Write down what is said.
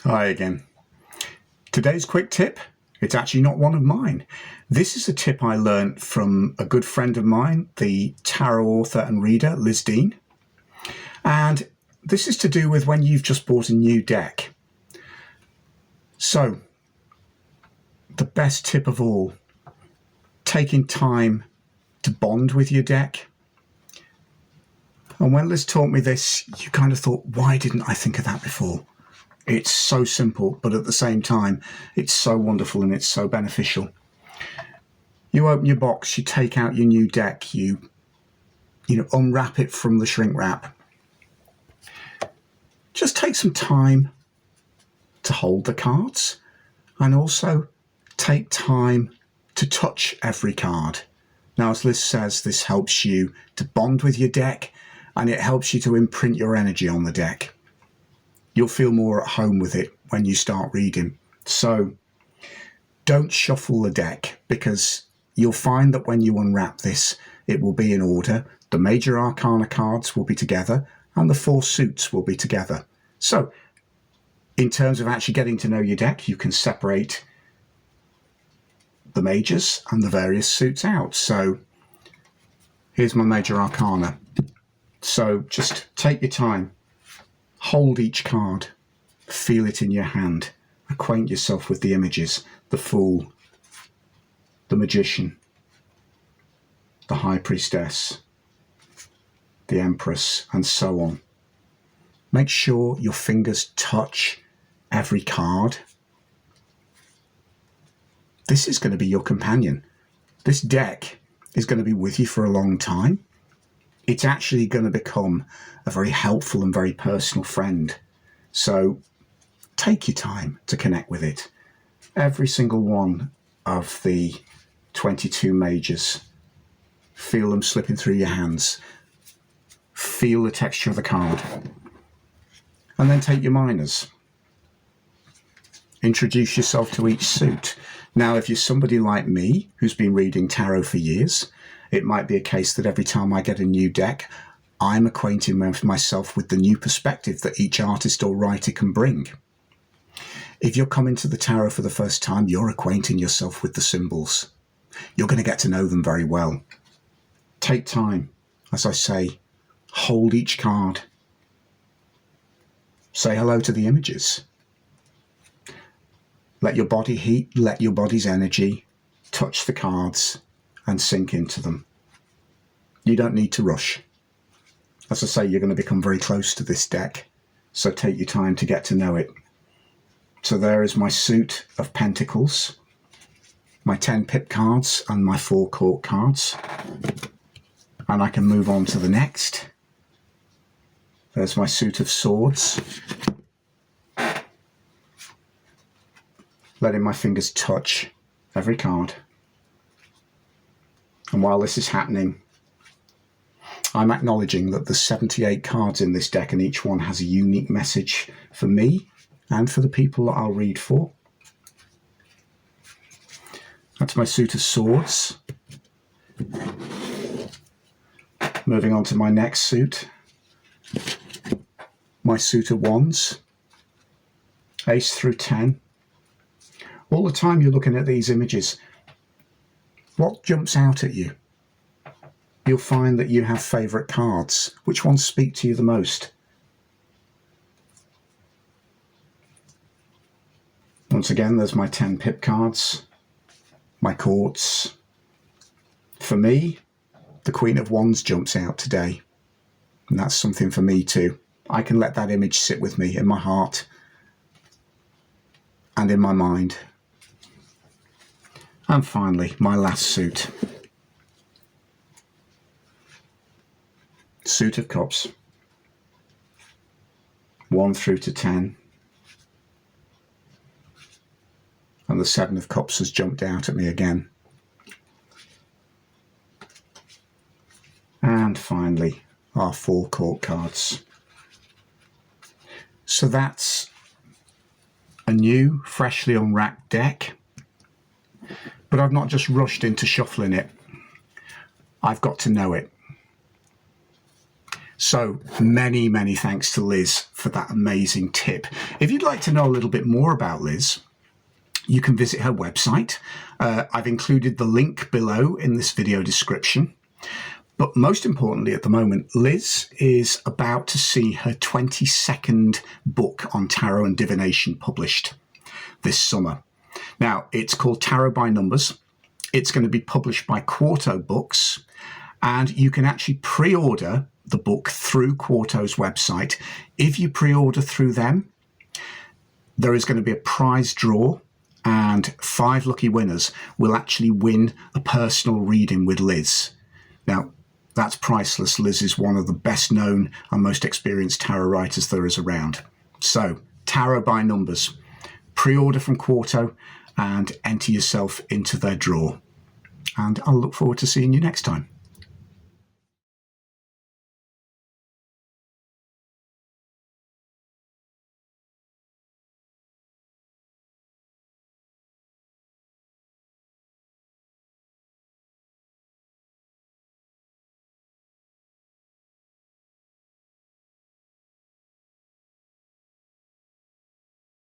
Hi again. Today's quick tip, it's actually not one of mine. This is a tip I learned from a good friend of mine, the tarot author and reader, Liz Dean. And this is to do with when you've just bought a new deck. So, the best tip of all, taking time to bond with your deck. And when Liz taught me this, you kind of thought, why didn't I think of that before? It's so simple, but at the same time, it's so wonderful and it's so beneficial. You open your box, you take out your new deck, you unwrap it from the shrink wrap. Just take some time to hold the cards and also take time to touch every card. Now, as Liz says, this helps you to bond with your deck and it helps you to imprint your energy on the deck. You'll feel more at home with it when you start reading. So don't shuffle the deck, because you'll find that when you unwrap this, it will be in order. The major arcana cards will be together and the 4 suits will be together. So in terms of actually getting to know your deck, you can separate the majors and the various suits out. So here's my major arcana. So just take your time. Hold each card, feel it in your hand, acquaint yourself with the images, the Fool, the Magician, the High Priestess, the Empress, and so on. Make sure your fingers touch every card. This is going to be your companion. This deck is going to be with you for a long time. It's actually going to become a very helpful and very personal friend. So take your time to connect with it. Every single one of the 22 majors, feel them slipping through your hands. Feel the texture of the card. And then take your minors. Introduce yourself to each suit. Now, if you're somebody like me who's been reading tarot for years, it might be a case that every time I get a new deck, I'm acquainting myself with the new perspective that each artist or writer can bring. If you're coming to the tarot for the first time, you're acquainting yourself with the symbols. You're going to get to know them very well. Take time, as I say, hold each card. Say hello to the images. Let your body heat, let your body's energy touch the cards and sink into them. You don't need to rush. As I say, you're going to become very close to this deck, so take your time to get to know it. So there is my suit of pentacles, my 10 pip cards and my 4 court cards. And I can move on to the next. There's my suit of swords. Letting my fingers touch every card. And while this is happening, I'm acknowledging that there's 78 cards in this deck and each one has a unique message for me and for the people that I'll read for. That's my suit of swords. Moving on to my next suit. My suit of wands. Ace through 10. All the time you're looking at these images, what jumps out at you? You'll find that you have favourite cards. Which ones speak to you the most? Once again, there's my 10 pip cards, my courts. For me, the Queen of Wands jumps out today. And that's something for me too. I can let that image sit with me in my heart and in my mind. And finally, my last suit. Suit of Cups. 1 through to 10. And the 7 of Cups has jumped out at me again. And finally, our 4 court cards. So that's a new, freshly unwrapped deck. But I've not just rushed into shuffling it. I've got to know it. So many, many thanks to Liz for that amazing tip. If you'd like to know a little bit more about Liz, you can visit her website. I've included the link below in this video description. But most importantly, at the moment, Liz is about to see her 22nd book on tarot and divination published this summer. Now, it's called Tarot by Numbers. It's going to be published by Quarto Books, and you can actually pre-order the book through Quarto's website. If you pre-order through them, there is going to be a prize draw, and 5 lucky winners will actually win a personal reading with Liz. Now, that's priceless. Liz is one of the best known and most experienced tarot writers there is around. So, Tarot by Numbers. Pre-order from Quarto and enter yourself into their draw. And I'll look forward to seeing you next time.